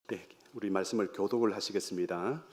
네, 우리 말씀을 교독을 하시겠습니다.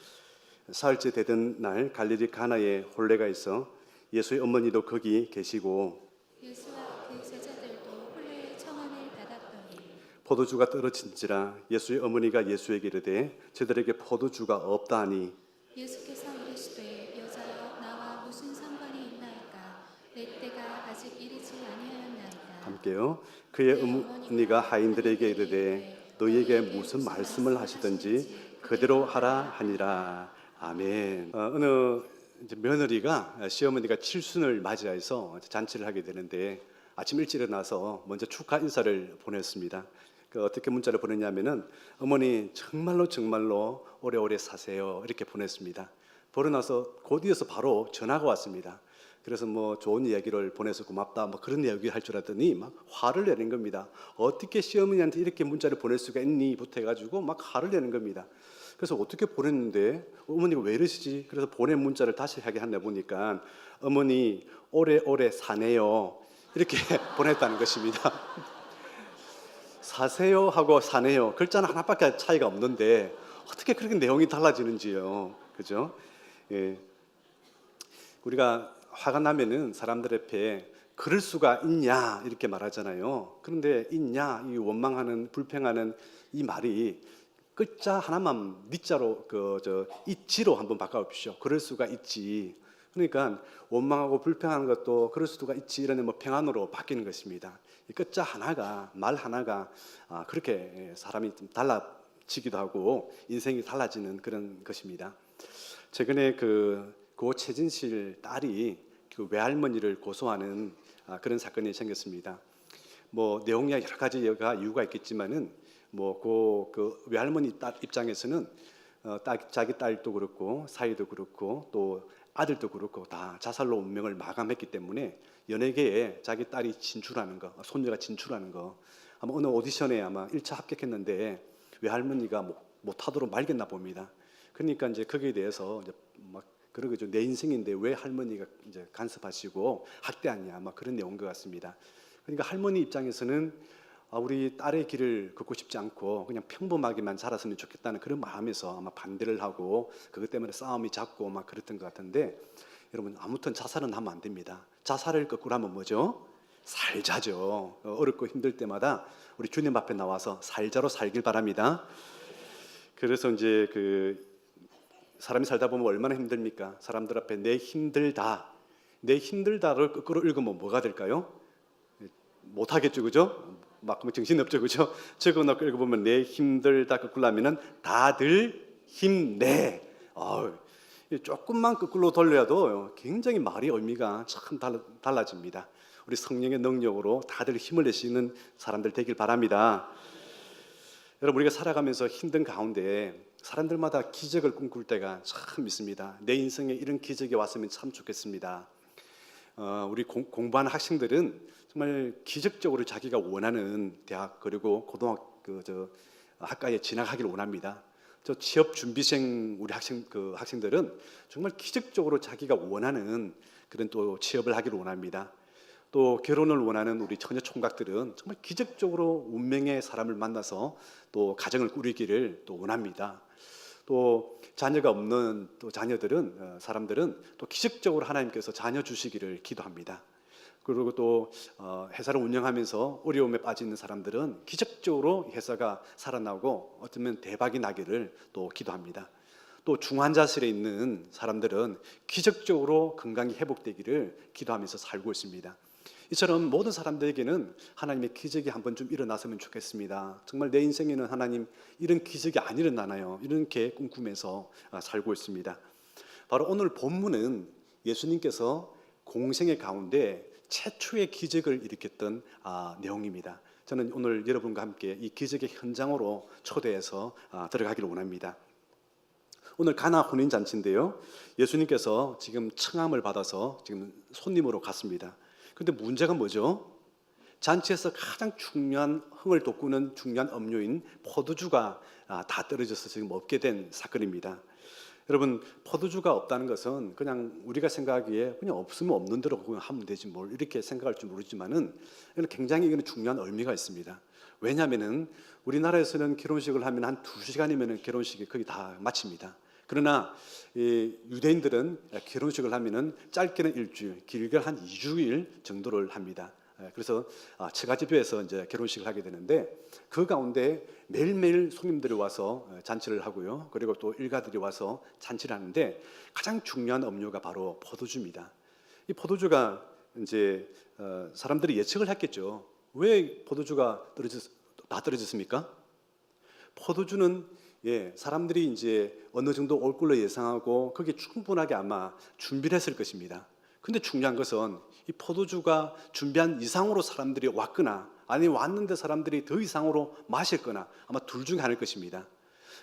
사흘째 되던 날 갈릴리 가나에 혼례가 있어 예수의 어머니도 거기 계시고 예수와 그 제자들도 혼례의 청함을 받았더니 포도주가 떨어진지라 예수의 어머니가 예수에게 이르되 저들에게 포도주가 없다 하니 예수께서 이르시되 여자여 나와 무슨 상관이 있나이까 내 때가 아직 이르지 아니하였나이다. 함께요. 그의 어머니가 하인들에게 이르되 너희에게 무슨 말씀을 하시든지 그대로 하라 하니라. 아멘. 어느 이제 며느리가 시어머니가 칠순을 맞이해서 잔치를 하게 되는데 아침 일찍 일어나서 먼저 축하 인사를 보냈습니다. 어떻게 문자를 보냈냐면은 어머니 정말로 오래오래 사세요 이렇게 보냈습니다. 보내고 나서 곧 이어서 바로 전화가 왔습니다. 그래서 뭐 좋은 이야기를 보내서 고맙다 뭐 그런 이야기 할 줄 알았더니 막 화를 내는 겁니다. 어떻게 시어머니한테 이렇게 문자를 보낼 수가 있니?부터 해가지고 막 화를 내는 겁니다. 그래서 어떻게 보냈는데 어머니가 왜 이러시지? 그래서 보낸 문자를 다시 하게 하나 보니까 어머니 오래오래 사네요 이렇게 보냈다는 것입니다. 사세요 하고 사네요 글자는 하나밖에 차이가 없는데 어떻게 그렇게 내용이 달라지는지요. 그죠? 예. 우리가 화가 나면은 사람들 앞에 그럴 수가 있냐 이렇게 말하잖아요. 그런데 있냐, 이 원망하는 불평하는 이 말이 끝자 하나만 니자로 있지로 한번 바꿔보십시오. 그럴 수가 있지. 그러니까 원망하고 불평하는 것도 그럴 수가 있지 이런 뭐 평안으로 바뀌는 것입니다. 이 끝자 하나가 말 하나가 그렇게 사람이 좀 달라지기도 하고 인생이 달라지는 그런 것입니다. 최근에 고 최진실 딸이 그 외할머니를 고소하는 그런 사건이 생겼습니다. 뭐 내용이 여러 가지가 이유가 있겠지만은 뭐 그 외할머니 딸 입장에서는 자기 딸도 그렇고 사위도 그렇고 또 아들도 그렇고 다 자살로 운명을 마감했기 때문에 연예계에 자기 딸이 진출하는 거, 손녀가 진출하는 거 아마 어느 오디션에 아마 1차 합격했는데 외할머니가 못하도록 말겠나 봅니다. 그러니까 이제 거기에 대해서 이제 막 그러겠죠. 내 인생인데 왜 할머니가 이제 간섭하시고 학대하냐, 막 그런 내용인 것 같습니다. 그러니까 할머니 입장에서는 우리 딸의 길을 걷고 싶지 않고 그냥 평범하게만 자랐으면 좋겠다는 그런 마음에서 아마 반대를 하고 그것 때문에 싸움이 잦고 막 그랬던 것 같은데 여러분 아무튼 자살은 하면 안 됩니다. 자살을 거꾸로 하면 뭐죠? 살자죠. 어렵고 힘들 때마다 우리 주님 앞에 나와서 살자로 살길 바랍니다. 그래서 이제 사람이 살다 보면 얼마나 힘듭니까? 사람들 앞에 내 힘들다를 거꾸로 읽으면 뭐가 될까요? 못하겠죠, 그죠? 막 정신없죠, 그죠? 적어놓고 읽어보면 내 힘들다 거꾸로 하면은 다들 힘내. 조금만 거꾸로 돌려도 굉장히 말의 의미가 참 달라집니다. 우리 성령의 능력으로 다들 힘을 내시는 사람들 되길 바랍니다. 여러분, 우리가 살아가면서 힘든 가운데 사람들마다 기적을 꿈꿀 때가 참 있습니다. 내 인생에 이런 기적이 왔으면 참 좋겠습니다. 우리 공부하는 학생들은 정말 기적적으로 자기가 원하는 대학 그리고 고등학교 학과에 진학하기를 원합니다. 취업 준비생 우리 학생들은 정말 기적적으로 자기가 원하는 그런 또 취업을 하기를 원합니다. 또 결혼을 원하는 우리 처녀 총각들은 정말 기적적으로 운명의 사람을 만나서 또 가정을 꾸리기를 또 원합니다. 또 자녀가 없는 또 사람들은 또 기적적으로 하나님께서 자녀 주시기를 기도합니다. 그리고 또 회사를 운영하면서 어려움에 빠지는 사람들은 기적적으로 회사가 살아나고 어쩌면 대박이 나기를 또 기도합니다. 또 중환자실에 있는 사람들은 기적적으로 건강이 회복되기를 기도하면서 살고 있습니다. 이처럼 모든 사람들에게는 하나님의 기적이 한번 좀 일어났으면 좋겠습니다. 정말 내 인생에는 하나님 이런 기적이 안 일어나나요? 이렇게 꿈꾸면서 살고 있습니다. 바로 오늘 본문은 예수님께서 공생의 가운데 최초의 기적을 일으켰던 내용입니다. 저는 오늘 여러분과 함께 이 기적의 현장으로 초대해서 들어가기를 원합니다. 오늘 가나 혼인잔치인데요. 예수님께서 지금 청함을 받아서 지금 손님으로 갔습니다. 그런데 문제가 뭐죠? 잔치에서 가장 중요한 흥을 돋구는 중요한 음료인 포도주가 다 떨어져서 지금 없게 된 사건입니다. 여러분, 포도주가 없다는 것은 그냥 우리가 생각하기에 그냥 없으면 없는 대로 그냥 하면 되지 뭘 이렇게 생각할 줄 모르지만은 이건 굉장히 이건 중요한 의미가 있습니다. 왜냐하면은 우리나라에서는 결혼식을 하면 한 2시간이면 결혼식이 거의 다 마칩니다. 그러나 이 유대인들은 결혼식을 하면은 짧게는 일주일, 길게 한 2주일 정도를 합니다. 그래서 처가집에서 이제 결혼식을 하게 되는데 그 가운데 매일매일 손님들이 와서 잔치를 하고요. 그리고 또 일가들이 와서 잔치를 하는데 가장 중요한 음료가 바로 포도주입니다. 이 포도주가 이제 사람들이 예측을 했겠죠. 왜 포도주가 다 떨어졌습니까? 포도주는 사람들이 이제 어느 정도 올 걸로 예상하고 그게 충분하게 아마 준비를 했을 것입니다. 근데 중요한 것은 이 포도주가 준비한 이상으로 사람들이 왔거나 아니면 왔는데 사람들이 더 이상으로 마실 거나 아마 둘 중에 하나일 것입니다.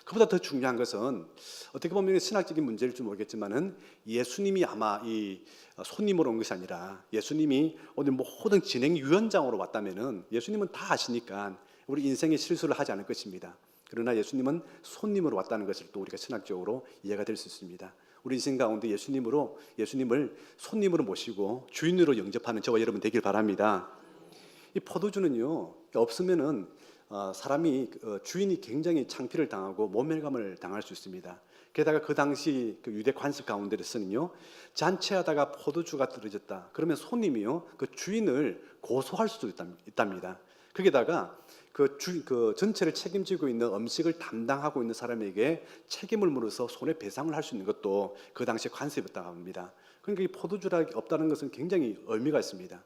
그보다 더 중요한 것은 어떻게 보면 신학적인 문제일지 모르겠지만은 예수님이 아마 이 손님으로 온 것이 아니라 예수님이 오늘 모든 진행 위원장으로 왔다면은 예수님은 다 아시니까 우리 인생의 실수를 하지 않을 것입니다. 그러나 예수님은 손님으로 왔다는 것을 또 우리가 신학적으로 이해가 될 수 있습니다. 우리 인생 가운데 예수님을 손님으로 모시고 주인으로 영접하는 저와 여러분 되길 바랍니다. 이 포도주는요 없으면은 사람이 주인이 굉장히 창피를 당하고 모멸감을 당할 수 있습니다. 게다가 그 당시 그 유대 관습 가운데서는요 잔치하다가 포도주가 떨어졌다 그러면 손님이요 그 주인을 고소할 수도 있답니다. 거기다가 그 전체를 책임지고 있는 음식을 담당하고 있는 사람에게 책임을 물어서 손해배상을 할 수 있는 것도 그 당시 관습이었다고 합니다. 그러니까 이 포도주가 없다는 것은 굉장히 의미가 있습니다.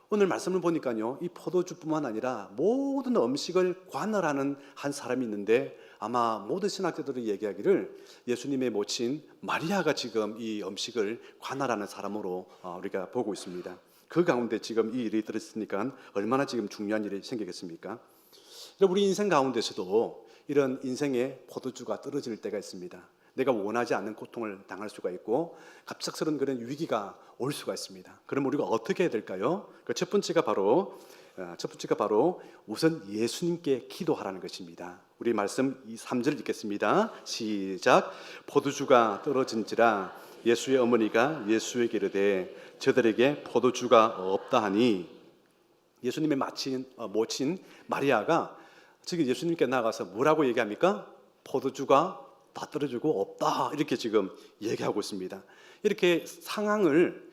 오늘 말씀을 보니까요 이 포도주뿐만 아니라 모든 음식을 관할하는 한 사람이 있는데 아마 모든 신학자들이 얘기하기를 예수님의 모친 마리아가 지금 이 음식을 관할하는 사람으로 우리가 보고 있습니다. 그 가운데 지금 이 일이 들었으니까 얼마나 지금 중요한 일이 생기겠습니까? 우리 인생 가운데서도 이런 인생의 포도주가 떨어질 때가 있습니다. 내가 원하지 않는 고통을 당할 수가 있고 갑작스러운 그런 위기가 올 수가 있습니다. 그럼 우리가 어떻게 해야 될까요? 그 첫 번째가 바로 우선 예수님께 기도하라는 것입니다. 우리 말씀 3절 읽겠습니다. 시작. 포도주가 떨어진지라 예수의 어머니가 예수에게 이르되 저들에게 포도주가 없다 하니 예수님의 모친 마리아가 지금 예수님께 나가서 뭐라고 얘기합니까? 포도주가 다 떨어지고 없다 이렇게 지금 얘기하고 있습니다. 이렇게 상황을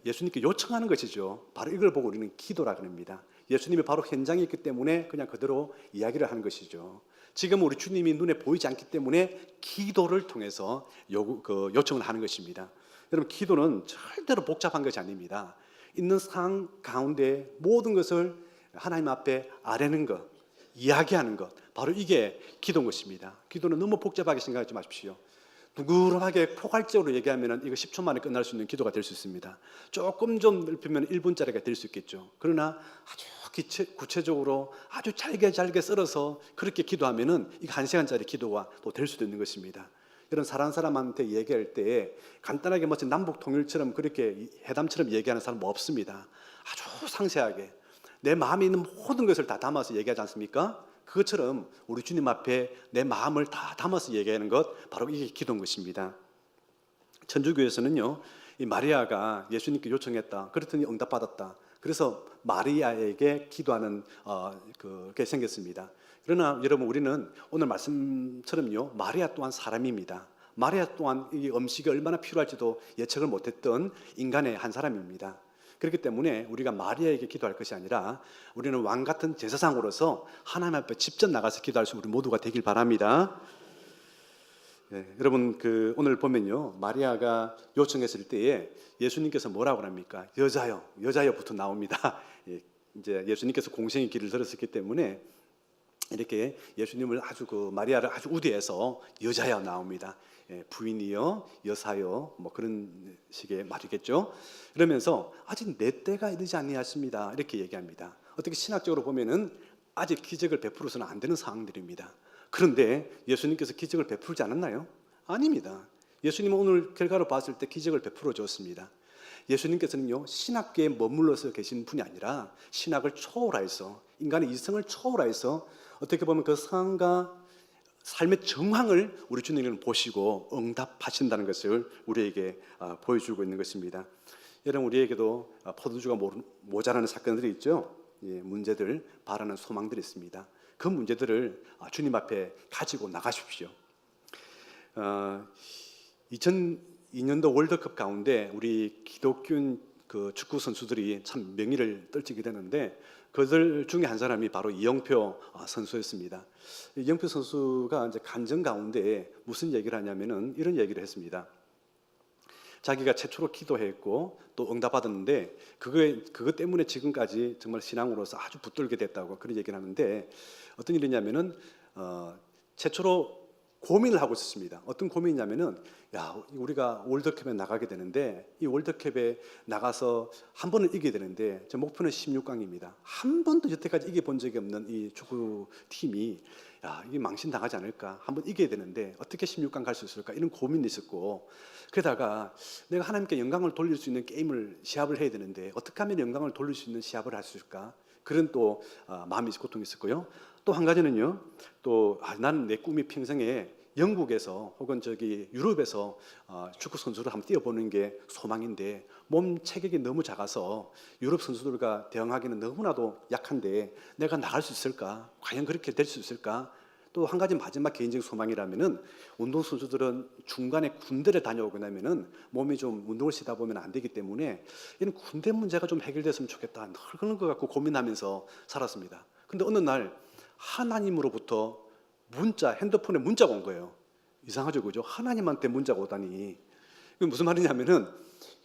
예수님께 요청하는 것이죠. 바로 이걸 보고 우리는 기도라고 합니다. 예수님이 바로 현장에 있기 때문에 그냥 그대로 이야기를 하는 것이죠. 지금 우리 주님이 눈에 보이지 않기 때문에 기도를 통해서 요청을 하는 것입니다. 여러분 기도는 절대로 복잡한 것이 아닙니다. 있는 상황 가운데 모든 것을 하나님 앞에 아뢰는 것, 이야기하는 것, 바로 이게 기도인 것입니다. 기도는 너무 복잡하게 생각하지 마십시오. 누구하게 포괄적으로 얘기하면 이거 10초 만에 끝날 수 있는 기도가 될 수 있습니다. 조금 좀 넓히면 1분짜리가 될 수 있겠죠. 그러나 아주 구체적으로 아주 잘게 썰어서 그렇게 기도하면은 이거 1시간짜리 기도가 또 될 수도 있는 것입니다. 이런 사랑하는 사람한테 얘기할 때 간단하게 마치 남북 통일처럼 그렇게 회담처럼 얘기하는 사람 없습니다. 아주 상세하게 내 마음에 있는 모든 것을 다 담아서 얘기하지 않습니까? 그것처럼 우리 주님 앞에 내 마음을 다 담아서 얘기하는 것 바로 이게 기도인 것입니다. 천주교에서는요 이 마리아가 예수님께 요청했다 그랬더니 응답받았다 그래서 마리아에게 기도하는 그게 생겼습니다. 그러나 여러분 우리는 오늘 말씀처럼요 마리아 또한 사람입니다. 마리아 또한 이 음식이 얼마나 필요할지도 예측을 못했던 인간의 한 사람입니다. 그렇기 때문에 우리가 마리아에게 기도할 것이 아니라 우리는 왕 같은 제사장으로서 하나님 앞에 직접 나가서 기도할 수 우리 모두가 되길 바랍니다. 여러분 오늘 보면요 마리아가 요청했을 때에 예수님께서 뭐라고 합니까? 여자여부터 나옵니다. 이제 예수님께서 공생의 길을 들었었기 때문에 이렇게 예수님을 마리아를 아주 우대해서 여자여 나옵니다. 부인이요, 여사요, 뭐 그런 식의 말이겠죠. 그러면서 아직 내 때가 이르지 아니하십니다. 이렇게 얘기합니다. 어떻게 신학적으로 보면은 아직 기적을 베풀어서는 안 되는 상황들입니다. 그런데 예수님께서 기적을 베풀지 않았나요? 아닙니다. 예수님은 오늘 결과로 봤을 때 기적을 베풀어 줬습니다. 예수님께서는요 신학계에 머물러서 계신 분이 아니라 신학을 초월해서 인간의 이성을 초월해서 어떻게 보면 그 상황과 삶의 정황을 우리 주님은 보시고 응답하신다는 것을 우리에게 보여주고 있는 것입니다. 여러분, 우리에게도 포도주가 모자라는 사건들이 있죠. 예, 문제들, 바라는 소망들이 있습니다. 그 문제들을 주님 앞에 가지고 나가십시오. 2002년도 월드컵 가운데 우리 기독교 그 축구 선수들이 참 명의를 떨치게 되는데, 그들 중에 한 사람이 바로 이영표 선수였습니다. 이영표 선수가 이제 간증 가운데 무슨 얘기를 하냐면은 이런 얘기를 했습니다. 자기가 최초로 기도했고 또 응답받았는데 그것 때문에 지금까지 정말 신앙으로서 아주 붙들게 됐다고 그런 얘기를 하는데, 어떤 일이냐면은 최초로 고민을 하고 있었습니다. 어떤 고민이냐면은, 우리가 월드컵에 나가게 되는데 이 월드컵에 나가서 한 번은 이기게 되는데 제 목표는 16강입니다. 한 번도 여태까지 이겨본 적이 없는 이 축구 팀이 이게 망신당하지 않을까, 한번 이겨야 되는데 어떻게 16강 갈 수 있을까, 이런 고민이 있었고, 그러다가 내가 하나님께 영광을 돌릴 수 있는 시합을 해야 되는데 어떻게 하면 영광을 돌릴 수 있는 시합을 할 수 있을까, 그런 또 마음이 고통이 있었고요. 또 한 가지는요, 또 나는 내 꿈이 평생에 영국에서 혹은 유럽에서 축구 선수를 한번 뛰어보는 게 소망인데 몸 체격이 너무 작아서 유럽 선수들과 대응하기는 너무나도 약한데 내가 나갈 수 있을까? 과연 그렇게 될 수 있을까? 또 한 가지 마지막 개인적 소망이라면은, 운동 선수들은 중간에 군대를 다녀오고 나면은 몸이 좀 운동을 쉬다 보면 안 되기 때문에 이런 군대 문제가 좀 해결됐으면 좋겠다, 늘 그런 거 갖고 고민하면서 살았습니다. 근데 어느 날 하나님으로부터 핸드폰에 문자가 온 거예요. 이상하죠, 그죠? 하나님한테 문자가 오다니. 그게 무슨 말이냐면은,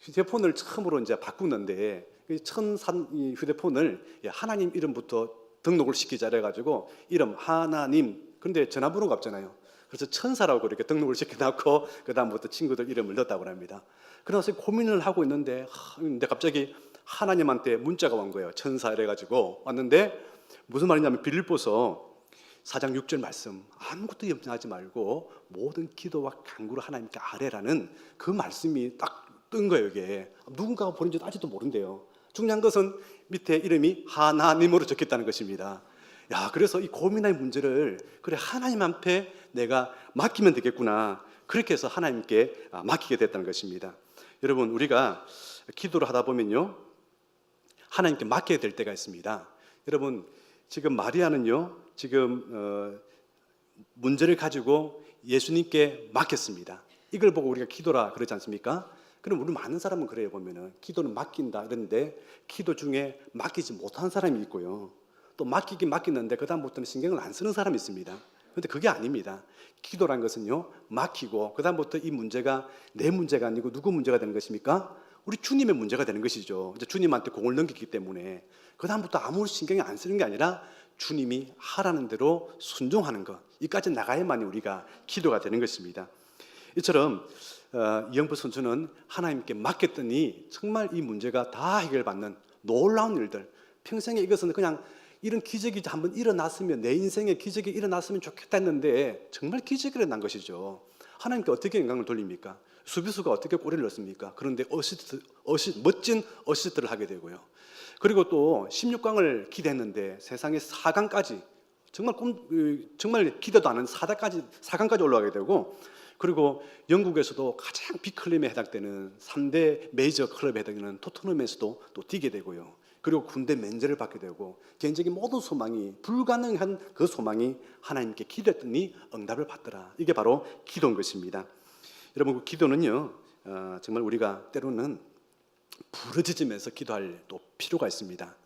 휴대폰을 처음으로 이제 바꾸는데 이 휴대폰을 하나님 이름부터 등록을 시키자 그래가지고 이름 하나님, 근데 전화번호가 없잖아요. 그래서 천사라고 이렇게 등록을 시켜놨고 그 다음부터 친구들 이름을 넣었다고 합니다. 그래서 고민을 하고 있는데 근데 갑자기 하나님한테 문자가 온 거예요. 천사 이래가지고 왔는데, 무슨 말이냐면 빌립보서 4장 6절 말씀, 아무것도 염려하지 말고 모든 기도와 간구를 하나님께 아뢰라는 그 말씀이 딱 뜬 거예요. 이게 누군가가 보낸지도 아직도 모른대요. 중요한 것은 밑에 이름이 하나님으로 적혔다는 것입니다. 그래서 이 고민의 문제를 그래 하나님 앞에 내가 맡기면 되겠구나, 그렇게 해서 하나님께 맡기게 됐다는 것입니다. 여러분, 우리가 기도를 하다 보면요, 하나님께 맡겨야 될 때가 있습니다. 여러분, 지금 마리아는요, 지금 문제를 가지고 예수님께 맡겼습니다. 이걸 보고 우리가 기도라 그러지 않습니까? 그럼 우리 많은 사람은 그래요. 보면은 기도는 맡긴다 이러는데 기도 중에 맡기지 못한 사람이 있고요, 또 맡기긴 맡기는데 그 다음부터는 신경을 안 쓰는 사람이 있습니다. 그런데 그게 아닙니다. 기도란 것은요, 맡기고 그 다음부터 이 문제가 내 문제가 아니고 누구 문제가 되는 것입니까? 우리 주님의 문제가 되는 것이죠. 이제 주님한테 공을 넘기기 때문에 그 다음부터 아무 신경이 안 쓰는 게 아니라 주님이 하라는 대로 순종하는 것, 이까지 나가야만이 우리가 기도가 되는 것입니다. 이처럼 이영표 선수는 하나님께 맡겼더니 정말 이 문제가 다 해결받는 놀라운 일들, 평생에 이것은 그냥 이런 기적이 한번 일어났으면, 내 인생에 기적이 일어났으면 좋겠다 했는데 정말 기적이 일어난 것이죠. 하나님께 어떻게 영광을 돌립니까? 수비수가 어떻게 골을 넣습니까? 그런데 멋진 어시스트를 하게 되고요. 그리고 또 16강을 기대했는데 세상에 4강까지, 정말 기대도 않은 4강까지 올라가게 되고, 그리고 영국에서도 가장 빅클럽에 해당되는 3대 메이저 클럽에 해당되는 토트넘에서도 또 뛰게 되고요. 그리고 군대 면제를 받게 되고, 개인적인 모든 소망이, 불가능한 그 소망이 하나님께 기도했더니 응답을 받더라. 이게 바로 기도인 것입니다. 여러분, 그 기도는요, 정말 우리가 때로는 부르짖으면서 기도할 또 필요가 있습니다.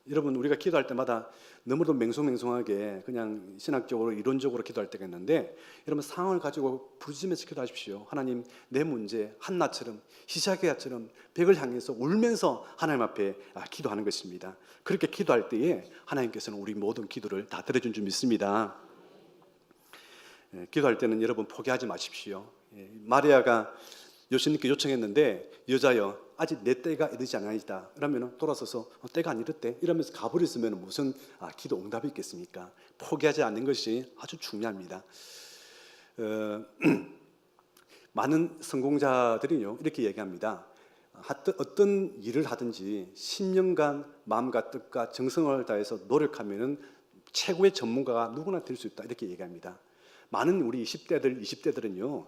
여러분, 우리가 기도할 때마다 너무도 맹송맹송하게 그냥 신학적으로 이론적으로 기도할 때가 있는데, 여러분 상황을 가지고 부르짖으면서 기도하십시오. 하나님, 내 문제 한나처럼, 시샤기야처럼 벽을 향해서 울면서 하나님 앞에 기도하는 것입니다. 그렇게 기도할 때에 하나님께서는 우리 모든 기도를 다 들어준 줄 믿습니다. 기도할 때는 여러분 포기하지 마십시오. 마리아가 예수님께 요청했는데, 여자여 아직 내 때가 이르지 않아이다 이러면 돌아서서 때가 안 이르대 이러면서 가버렸으면 무슨 기도 응답이 있겠습니까? 포기하지 않는 것이 아주 중요합니다. 많은 성공자들이요, 이렇게 얘기합니다. 어떤 일을 하든지 10년간 마음과 뜻과 정성을 다해서 노력하면 최고의 전문가가 누구나 될 수 있다, 이렇게 얘기합니다. 많은 우리 10대들, 20대들은요,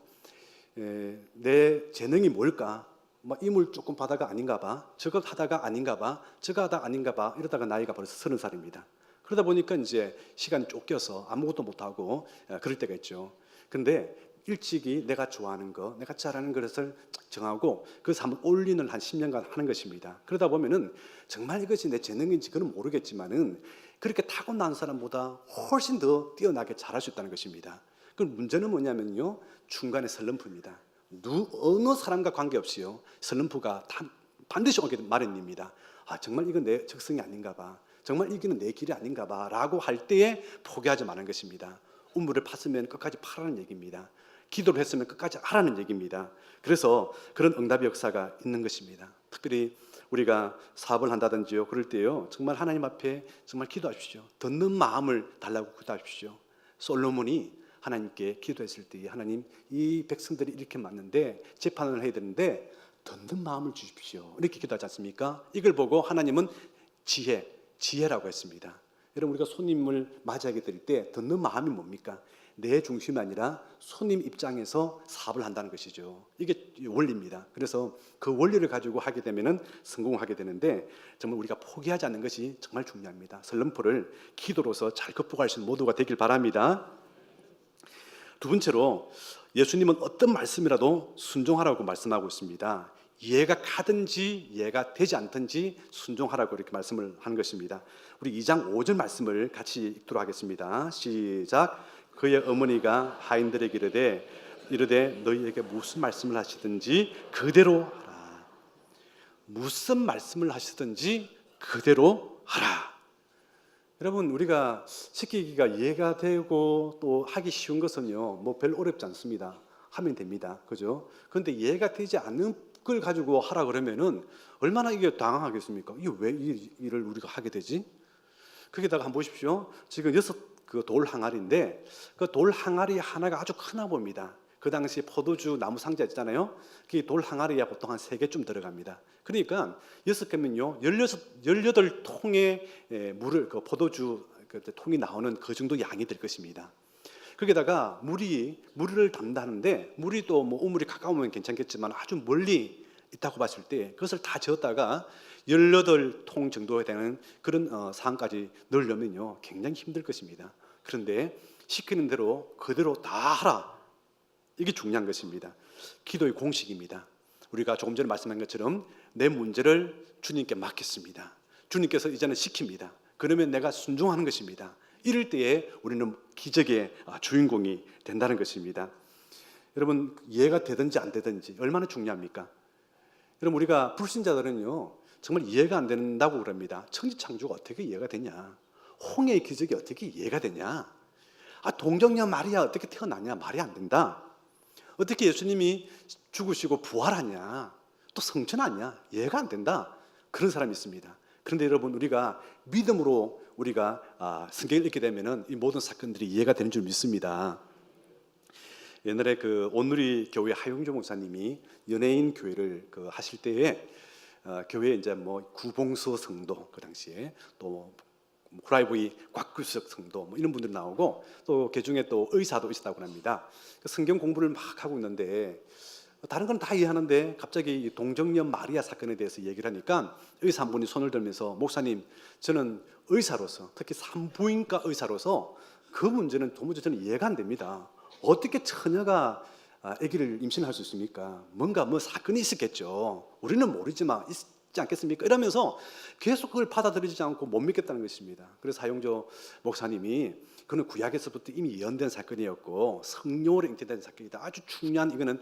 내 재능이 뭘까? 뭐 이물 조금 바다가 아닌가 봐, 저거 하다가 아닌가 봐, 저거 하다 아닌가 봐, 이러다가 나이가 벌써 30살입니다. 그러다 보니까 이제 시간이 쫓겨서 아무것도 못하고 그럴 때가 있죠. 근데 일찍이 내가 좋아하는 거, 내가 잘하는 것을 정하고 그래서 한번 올인을 한 10년간 하는 것입니다. 그러다 보면은 정말 이것이 내 재능인지 그건 모르겠지만은 그렇게 타고난 사람보다 훨씬 더 뛰어나게 잘할 수 있다는 것입니다. 그 문제는 뭐냐면요, 중간에 슬럼프입니다. 어느 사람과 관계없이요, 슬럼프가 반드시 오게 마련입니다. 아, 정말 이건 내 적성이 아닌가 봐, 정말 이기는 내 길이 아닌가 봐 라고 할 때에 포기하지 마는 것입니다. 우물을 팠으면 끝까지 파라는 얘기입니다. 기도를 했으면 끝까지 하라는 얘기입니다. 그래서 그런 응답의 역사가 있는 것입니다. 특별히 우리가 사업을 한다든지요, 그럴 때요, 정말 하나님 앞에 정말 기도하십시오. 듣는 마음을 달라고 기도하십시오. 솔로몬이 하나님께 기도했을 때, 하나님, 이 백성들이 이렇게 맞는데 재판을 해야 되는데 듣는 마음을 주십시오, 이렇게 기도하지 않습니까? 이걸 보고 하나님은 지혜라고 했습니다. 여러분, 우리가 손님을 맞이하게 될 때 듣는 마음이 뭡니까? 내 중심이 아니라 손님 입장에서 사업을 한다는 것이죠. 이게 원리입니다. 그래서 그 원리를 가지고 하게 되면은 성공하게 되는데, 정말 우리가 포기하지 않는 것이 정말 중요합니다. 슬럼프를 기도로서 잘 극복할 수 있는 모두가 되길 바랍니다. 두 번째로, 예수님은 어떤 말씀이라도 순종하라고 말씀하고 있습니다. 이해가 가든지 이해가 되지 않든지 순종하라고 이렇게 말씀을 하는 것입니다. 우리 2장 5절 말씀을 같이 읽도록 하겠습니다. 시작. 그의 어머니가 하인들에게 이르되 너희에게 무슨 말씀을 하시든지 그대로 하라. 무슨 말씀을 하시든지 그대로 하라. 여러분, 우리가 시키기가 이해가 되고 또 하기 쉬운 것은요, 뭐 별로 어렵지 않습니다. 하면 됩니다. 그죠? 그런데 이해가 되지 않는 걸 가지고 하라 그러면은 얼마나 이게 당황하겠습니까? 이게 왜 이 일을 우리가 하게 되지? 거기다가 한번 보십시오. 지금 6 그 돌 항아리인데 그 돌 항아리 하나가 아주 크나 봅니다. 그 당시 포도주 나무 상자 있잖아요. 그 돌 항아리가 보통 한 3개쯤 들어갑니다. 그러니까 6개면요 18통의 물을, 그 포도주 그 통이 나오는 그 정도 양이 될 것입니다. 거기다가 물을 담다는데, 물이 또 뭐 우물이 가까우면 괜찮겠지만 아주 멀리 있다고 봤을 때 그것을 다 저었다가 18통 정도 되는 그런 상황까지 넣으려면요 굉장히 힘들 것입니다. 그런데 시키는 대로 그대로 다 하라, 이게 중요한 것입니다. 기도의 공식입니다. 우리가 조금 전에 말씀한 것처럼 내 문제를 주님께 맡겼습니다. 주님께서 이제는 시킵니다. 그러면 내가 순종하는 것입니다. 이럴 때에 우리는 기적의 주인공이 된다는 것입니다. 여러분, 이해가 되든지 안 되든지 얼마나 중요합니까? 여러분, 우리가 불신자들은요 정말 이해가 안 된다고 그럽니다. 천지창조가 어떻게 이해가 되냐? 홍해의 기적이 어떻게 이해가 되냐? 동정녀 마리아 어떻게 태어나냐? 말이 안 된다. 어떻게 예수님이 죽으시고 부활하냐? 또 성천하냐? 이해가 안 된다. 그런 사람이 있습니다. 그런데 여러분, 우리가 믿음으로 우리가 성경을 읽게 되면은 이 모든 사건들이 이해가 되는 줄 믿습니다. 옛날에 그 온누리 교회 하용조 목사님이 연예인 교회를 하실 때에 교회에 이제 뭐 구봉서 성도, 그 당시에 또 후라이브이 곽규석 성도 뭐 이런 분들이 나오고, 또 그중에 또 의사도 있었다고 합니다. 성경 공부를 막 하고 있는데 다른 건 다 이해하는데 갑자기 동정녀 마리아 사건에 대해서 얘기를 하니까 의사 한 분이 손을 들면서, 목사님, 저는 의사로서, 특히 산부인과 의사로서 그 문제는 도무지 저는 이해가 안 됩니다. 어떻게 처녀가 아기를 임신할 수 있습니까? 뭔가 뭐 사건이 있었겠죠. 우리는 모르지만 있지 않겠습니까? 이러면서 계속 그걸 받아들이지 않고 못 믿겠다는 것입니다. 그래서 하용조 목사님이, 그는 구약에서부터 이미 예언된 사건이었고 성령으로 잉태된 사건이다. 아주 중요한, 이거는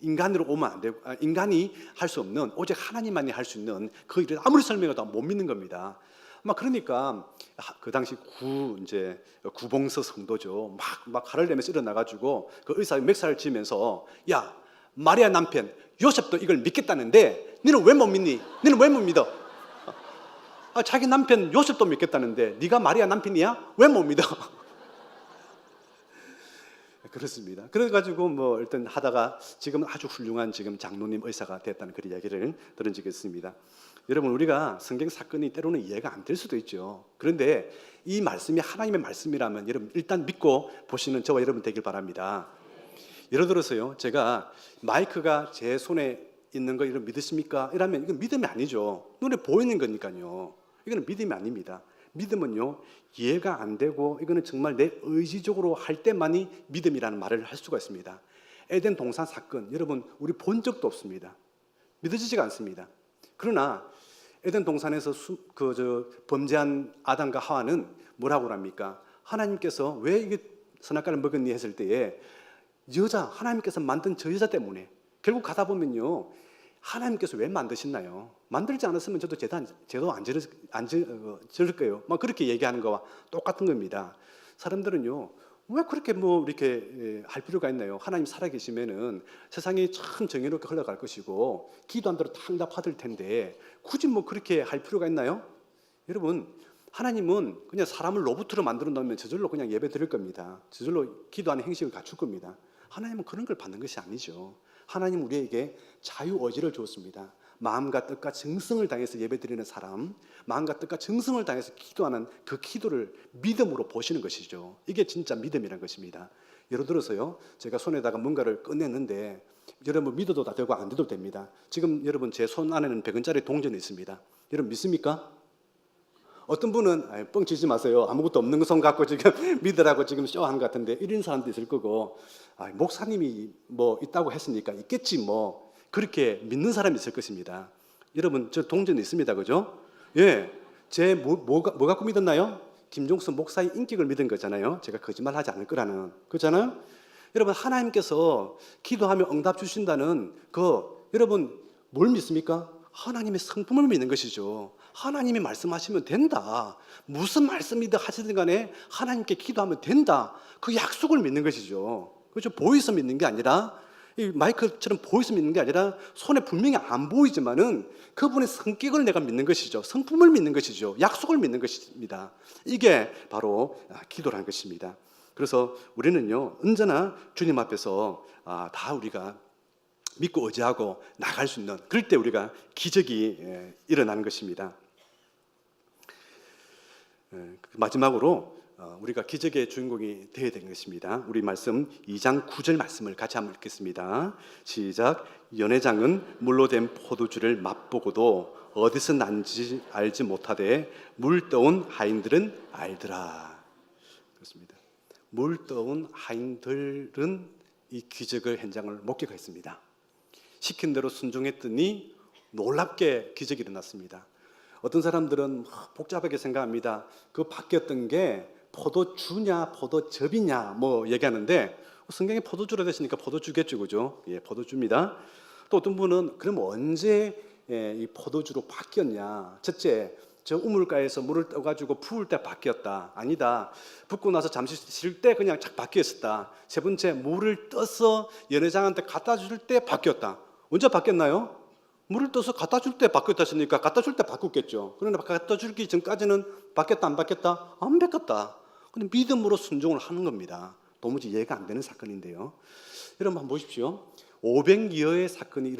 인간으로 오면 안 되고, 인간이 할 수 없는, 오직 하나님만이 할 수 있는 그 일을 아무리 설명해도 못 믿는 겁니다. 그러니까 그 당시 구봉서 성도죠. 막 화를 내면서 일어나가지고 그 의사 맥살을 치면서, 야, 마리아 남편 요셉도 이걸 믿겠다는데 너는 왜 못 믿니? 너는 왜 못 믿어? 자기 남편 요셉도 믿겠다는데 네가 마리아 남편이야? 왜 못 믿어? 그렇습니다. 그래가지고 뭐 일단 하다가 지금 아주 훌륭한 지금 장로님 의사가 됐다는 그런 이야기를 들은 적이 있습니다. 여러분, 우리가 성경 사건이 때로는 이해가 안 될 수도 있죠. 그런데 이 말씀이 하나님의 말씀이라면 여러분 일단 믿고 보시는 저와 여러분 되길 바랍니다. 예를 들어서요, 제가 마이크가 제 손에 있는 거 이런 믿으십니까? 이러면 이건 믿음이 아니죠. 눈에 보이는 거니까요. 이거는 믿음이 아닙니다. 믿음은요, 이해가 안 되고 이거는 정말 내 의지적으로 할 때만이 믿음이라는 말을 할 수가 있습니다. 에덴 동산 사건, 여러분 우리 본 적도 없습니다. 믿어지지가 않습니다. 그러나 에덴 동산에서 범죄한 아담과 하와는 뭐라고 합니까? 하나님께서 왜 이게 선악과를 먹었니 했을 때에 하나님께서 만든 저 여자 때문에, 결국 가다 보면요, 하나님께서 왜 만드셨나요? 만들지 않았으면 제도 안 지를 거예요. 막 그렇게 얘기하는 거와 똑같은 겁니다. 사람들은요, 왜 그렇게 이렇게 할 필요가 있나요? 하나님 살아계시면은 세상이 참 정의롭게 흘러갈 것이고 기도한 대로 다 응답받을 텐데 굳이 그렇게 할 필요가 있나요? 여러분, 하나님은 그냥 사람을 로봇으로 만들어 놓으면 저절로 그냥 예배 드릴 겁니다. 저절로 기도하는 행식을 갖출 겁니다. 하나님은 그런 걸 받는 것이 아니죠. 하나님 우리에게 자유의지를 주었습니다. 마음과 뜻과 정성을 다해서 예배드리는 사람, 마음과 뜻과 정성을 다해서 기도하는 그 기도를 믿음으로 보시는 것이죠. 이게 진짜 믿음이라는 것입니다. 예를 들어서요, 제가 손에다가 뭔가를 꺼냈는데 여러분 믿어도 다 되고 안 돼도 됩니다. 지금 여러분 제 손 안에는 100원짜리 동전이 있습니다. 여러분 믿습니까? 어떤 분은 뻥 치지 마세요. 아무것도 없는 손 갖고 지금 믿으라고 지금 쇼한 것 같은데 이런 사람도 있을 거고, 목사님이 있다고 했으니까 있겠지 그렇게 믿는 사람이 있을 것입니다. 여러분 저 동전이 있습니다. 그죠? 예, 제 뭐 갖고 믿었나요? 김종수 목사의 인격을 믿은 거잖아요. 제가 거짓말하지 않을 거라는, 그렇잖아요. 여러분 하나님께서 기도하면 응답 주신다는 여러분 뭘 믿습니까? 하나님의 성품을 믿는 것이죠. 하나님이 말씀하시면 된다. 무슨 말씀이든 하시든 간에 하나님께 기도하면 된다. 그 약속을 믿는 것이죠. 그렇죠? 보이서 믿는 게 아니라, 이 마이크처럼 보이서 믿는 게 아니라 손에 분명히 안 보이지만은 그분의 성격을 내가 믿는 것이죠. 성품을 믿는 것이죠. 약속을 믿는 것입니다. 이게 바로 기도라는 것입니다. 그래서 우리는요, 언제나 주님 앞에서 다 우리가 믿고 의지하고 나갈 수 있는, 그럴 때 우리가 기적이 일어나는 것입니다. 마지막으로 우리가 기적의 주인공이 되어야 되는 것입니다. 우리 말씀 2장 9절 말씀을 같이 한번 읽겠습니다. 시작. 연회장은 물로 된 포도주를 맛보고도 어디서 난지 알지 못하되 물 떠온 하인들은 알더라. 그렇습니다. 물 떠온 하인들은 이 기적의 현장을 목격했습니다. 시킨 대로 순종했더니 놀랍게 기적이 일어났습니다. 어떤 사람들은 복잡하게 생각합니다. 그 바뀌었던 게 포도주냐 포도즙이냐 얘기하는데, 성경에 포도주라 되시니까 포도주겠죠, 그죠? 예, 포도주입니다. 또 어떤 분은 그럼 언제 이 포도주로 바뀌었냐? 첫째, 저 우물가에서 물을 떠가지고 부을 때 바뀌었다. 아니다. 붓고 나서 잠시 쉴 때 그냥 착 바뀌었다. 세 번째, 물을 떠서 연회장한테 갖다 줄 때 바뀌었다. 언제 바뀌었나요? 물을 떠서 갖다 줄 때 바뀌었다 했으니까 갖다 줄 때 바뀌었겠죠. 그러나 갖다 주기 전까지는 바뀌었다 안 바뀌었다? 안 바뀌었다. 근데 믿음으로 순종을 하는 겁니다. 도무지 이해가 안 되는 사건인데요. 여러분 한번 보십시오. 500여의 사건이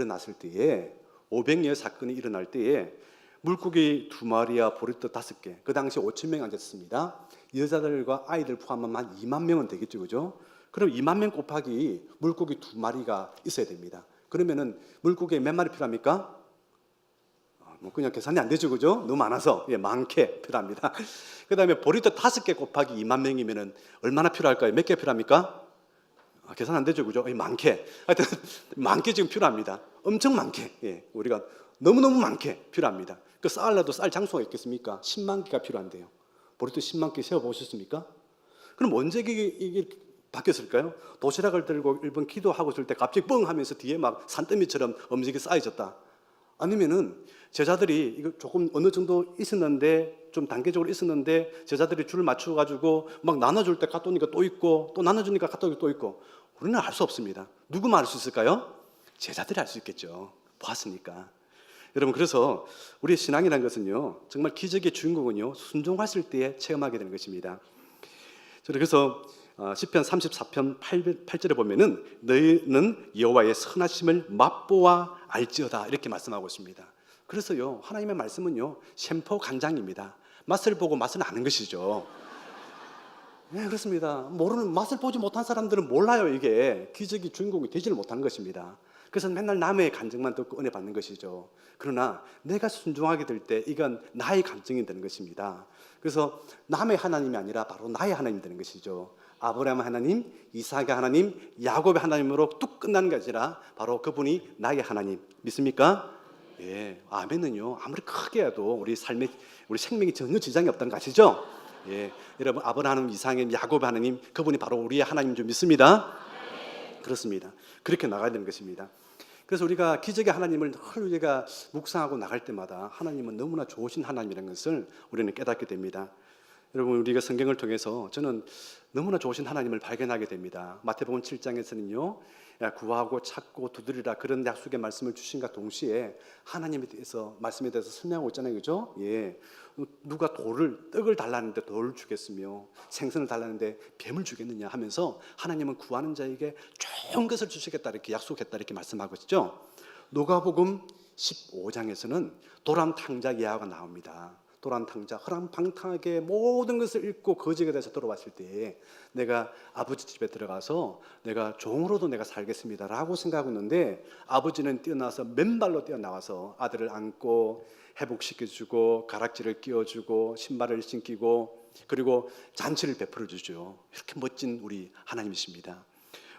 일어날 때에 물고기 2마리와 보리떡 5개, 그 당시 5,000명 앉았습니다. 여자들과 아이들 포함하면 한 2만 명은 되겠죠, 그죠? 그럼 2만 명 곱하기 물고기 2마리가 있어야 됩니다. 그러면은 물고기에 몇 마리 필요합니까? 그냥 계산이 안 되죠, 그죠? 너무 많아서 많게 필요합니다. 그 다음에 보리떡 5개 곱하기 2만 명이면은 얼마나 필요할까요? 몇 개 필요합니까? 계산 안 되죠, 그죠? 많게. 하여튼 많게 지금 필요합니다. 엄청 많게. 우리가 너무너무 많게 필요합니다. 그 쌓으려도 쌀 장소가 있겠습니까? 10만 개가 필요한데요. 보리떡 10만 개 세어보셨습니까? 그럼 언제 이게 바뀌었을까요? 도시락을 들고 일본 기도하고 있을 때 갑자기 뻥 하면서 뒤에 막 산더미처럼 음식이 쌓여졌다. 아니면은 제자들이 이거 조금 어느 정도 있었는데, 좀 단계적으로 있었는데 제자들이 줄을 맞춰가지고 막 나눠줄 때 갔다 오니까 또 있고, 또 나눠주니까 갔다 오니까 또 있고. 우리는 알 수 없습니다. 누구만 알 수 있을까요? 제자들이 알 수 있겠죠. 보았으니까. 여러분, 그래서 우리의 신앙이라는 것은요, 정말 기적의 주인공은요, 순종하실 때에 체험하게 되는 것입니다. 그래서 시편 34편 8절에 보면은 너희는 여호와의 선하심을 맛보아 알지어다, 이렇게 말씀하고 있습니다. 그래서요, 하나님의 말씀은요, 샘포 간장입니다. 맛을 보고 맛을 아는 것이죠. 네, 그렇습니다. 모르는, 맛을 보지 못한 사람들은 몰라요. 이게 기적이 주인공이 되지를 못하는 것입니다. 그래서 맨날 남의 간증만 듣고 은혜 받는 것이죠. 그러나 내가 순종하게 될 때 이건 나의 감정이 되는 것입니다. 그래서 남의 하나님이 아니라 바로 나의 하나님이 되는 것이죠. 아브라함 하나님, 이삭의 하나님, 야곱의 하나님으로 뚝 끝나는 게 아니라 바로 그분이 나의 하나님. 믿습니까? 예, 아멘은요, 아무리 크게 해도 우리 삶에, 우리 생명에 전혀 지장이 없다는 거 아시죠? 예, 여러분, 아브라함, 이삭의, 야곱의 하나님, 그분이 바로 우리의 하나님 줄 믿습니다? 그렇습니다. 그렇게 나가야 되는 것입니다. 그래서 우리가 기적의 하나님을 늘 우리가 묵상하고 나갈 때마다 하나님은 너무나 좋으신 하나님이라는 것을 우리는 깨닫게 됩니다. 여러분, 우리가 성경을 통해서 저는 너무나 좋으신 하나님을 발견하게 됩니다. 마태복음 7장에서는요, 구하고 찾고 두드리라 그런 약속의 말씀을 주신과 동시에 하나님에 대해서, 말씀에 대해서 설명하고 있잖아요. 그죠? 예. 누가 떡을 달라는데 돌을 주겠으며 생선을 달라는데 뱀을 주겠느냐 하면서 하나님은 구하는 자에게 좋은 것을 주시겠다 이렇게 약속했다 이렇게 말씀하고 있죠. 누가복음 15장에서는 도란 탕자 예화가 나옵니다. 도란 탕자, 허랑방탕하게 모든 것을 잃고 거지가 돼서 돌아왔을 때 내가 아버지 집에 들어가서 내가 종으로도 내가 살겠습니다 라고 생각하고 있는데, 아버지는 뛰어나와서 맨발로 뛰어나와서 아들을 안고 회복시켜주고 가락지를 끼워주고 신발을 신기고 그리고 잔치를 베풀어 주죠. 이렇게 멋진 우리 하나님이십니다.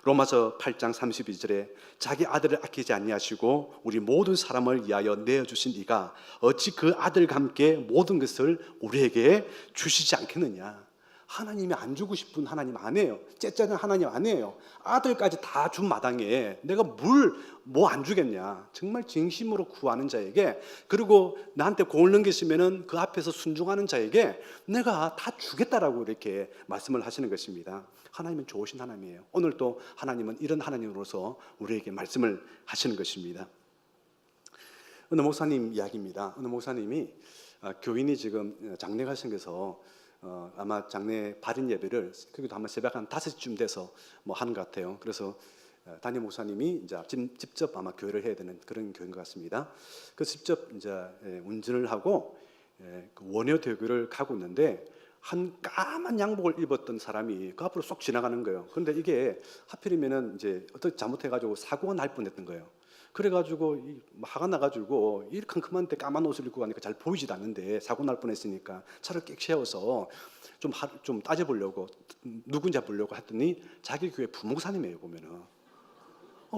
로마서 8장 32절에 자기 아들을 아끼지 아니하시고 우리 모든 사람을 위하여 내어주신 이가 어찌 그 아들과 함께 모든 것을 우리에게 주시지 않겠느냐. 하나님이 안 주고 싶은 하나님 아니에요. 째짜는 하나님 아니에요. 아들까지 다 준 마당에 내가 뭐 안 주겠냐. 정말 진심으로 구하는 자에게, 그리고 나한테 공을 넘기시면은 그 앞에서 순종하는 자에게 내가 다 주겠다라고 이렇게 말씀을 하시는 것입니다. 하나님은 좋으신 하나님이에요. 오늘도 하나님은 이런 하나님으로서 우리에게 말씀을 하시는 것입니다. 어느 목사님 이야기입니다. 어느 목사님이 교인이 지금 장례가 생겨서 아마 장례 발인 예배를 그기도 아마 새벽 한 5시쯤 돼서 뭐 하는 것 같아요. 그래서 담임 목사님이 이제 직접 아마 교회를 해야 되는 그런 교회인 것 같습니다. 그 직접 이제 운전을 하고 그 원효대교를 가고 있는데 한 까만 양복을 입었던 사람이 그 앞으로 쏙 지나가는 거예요. 그런데 이게 하필이면은 이제 어떻게 잘못해가지고 사고가 날 뻔했던 거예요. 그래가지고 화가 나가지고 이 컴컴한데 까만 옷을 입고 가니까 잘 보이지도 않는데 사고 날 뻔했으니까 차를 꽥 세워서 좀 따져보려고 누군지 보려고 했더니 자기 교회 부목사님이에요. 보면은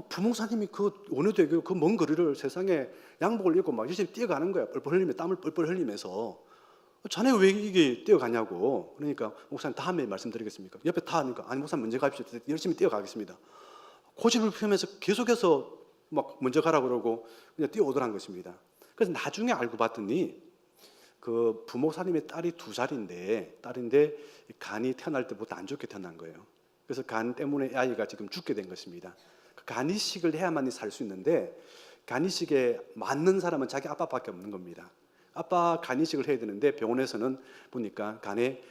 부목사님이 그 원효대교 그 먼 거리를 세상에 양복을 입고 막 열심히 뛰어가는 거야. 뻘뻘 흘리면서 땀을 뻘뻘 흘리면서 자네 왜 이게 뛰어가냐고. 그러니까 목사님 다음에 말씀드리겠습니까? 옆에 타 하니까 아니 목사님 먼저 가십시오. 열심히 뛰어가겠습니다. 고집을 피우면서 계속해서 막 먼저 가라고 그러고 그냥 뛰어오더란 것입니다. 그래서 나중에 알고 봤더니 그 부목사님의 딸이 2살인데 딸인데 간이 태어날 때부터 안 좋게 태어난 거예요. 그래서 간 때문에 아이가 지금 죽게 된 것입니다. 간 이식을 해야만이 살 수 있는데 간 이식에 맞는 사람은 자기 아빠밖에 없는 겁니다. 아빠 간 이식을 해야 되는데 병원에서는 보니까 간에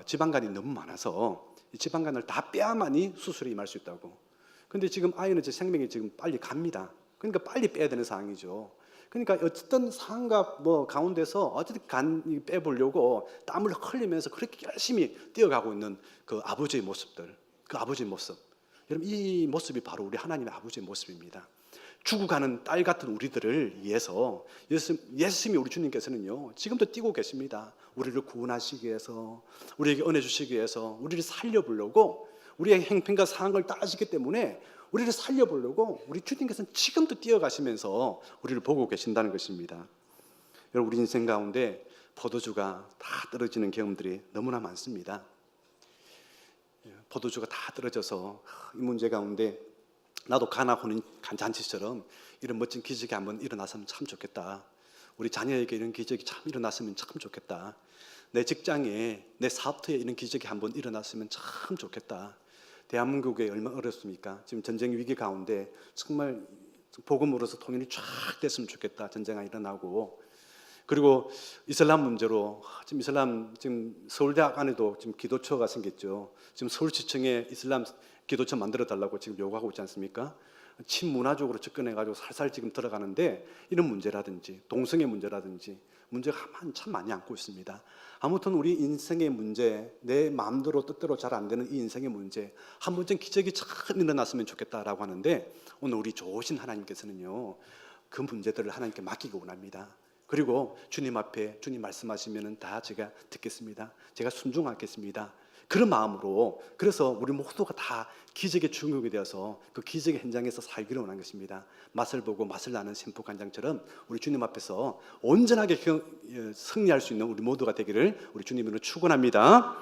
지방간이 너무 많아서 이 지방간을 다 빼야만이 수술에 임할 수 있다고. 근데 지금 아이는 제 생명이 지금 빨리 갑니다. 그러니까 빨리 빼야 되는 상황이죠. 그러니까 어쨌든 상황과 뭐 가운데서 어쨌든 간 빼보려고 땀을 흘리면서 그렇게 열심히 뛰어가고 있는 그 아버지의 모습들, 그 아버지의 모습. 여러분 이 모습이 바로 우리 하나님의 아버지의 모습입니다. 죽어가는 딸 같은 우리들을 위해서 예수님이 우리 주님께서는요 지금도 뛰고 계십니다. 우리를 구원하시기 위해서, 우리에게 은혜 주시기 위해서 우리를 살려보려고, 우리의 행편과 상황을 다 아시기 때문에 우리를 살려보려고 우리 주님께서는 지금도 뛰어가시면서 우리를 보고 계신다는 것입니다. 여러분 우리 인생 가운데 포도주가 다 떨어지는 경험들이 너무나 많습니다. 포도주가 다 떨어져서 이 문제 가운데 나도 가나 혼인 잔치처럼 이런 멋진 기적이 한번 일어났으면 참 좋겠다. 우리 자녀에게 이런 기적이 참 일어났으면 참 좋겠다. 내 직장에, 내 사업터에 이런 기적이 한번 일어났으면 참 좋겠다. 대한민국에 얼마나 어렵습니까? 지금 전쟁 위기 가운데 정말 복음으로서 통일이 쫙 됐으면 좋겠다. 전쟁이 일어나고, 그리고 이슬람 문제로 지금 서울대학 안에도 지금 기도처가 생겼죠. 지금 서울시청에 이슬람 기도처 만들어 달라고 지금 요구하고 있지 않습니까? 친문화적으로 접근해가지고 살살 지금 들어가는데 이런 문제라든지 동성애 문제라든지 문제가 참 많이 안고 있습니다. 아무튼 우리 인생의 문제, 내 마음대로 뜻대로 잘 안 되는 이 인생의 문제 한 번쯤 기적이 참 일어났으면 좋겠다라고 하는데 오늘 우리 좋으신 하나님께서는요 그 문제들을 하나님께 맡기고 원합니다. 그리고 주님 앞에 주님 말씀하시면은 다 제가 듣겠습니다. 제가 순종하겠습니다. 그런 마음으로 그래서 우리 모두가 다 기적의 주인공이 되어서 그 기적의 현장에서 살기를 원하는 것입니다. 맛을 보고 맛을 나는 심포간장처럼 우리 주님 앞에서 온전하게 승리할 수 있는 우리 모두가 되기를 우리 주님으로 축원합니다.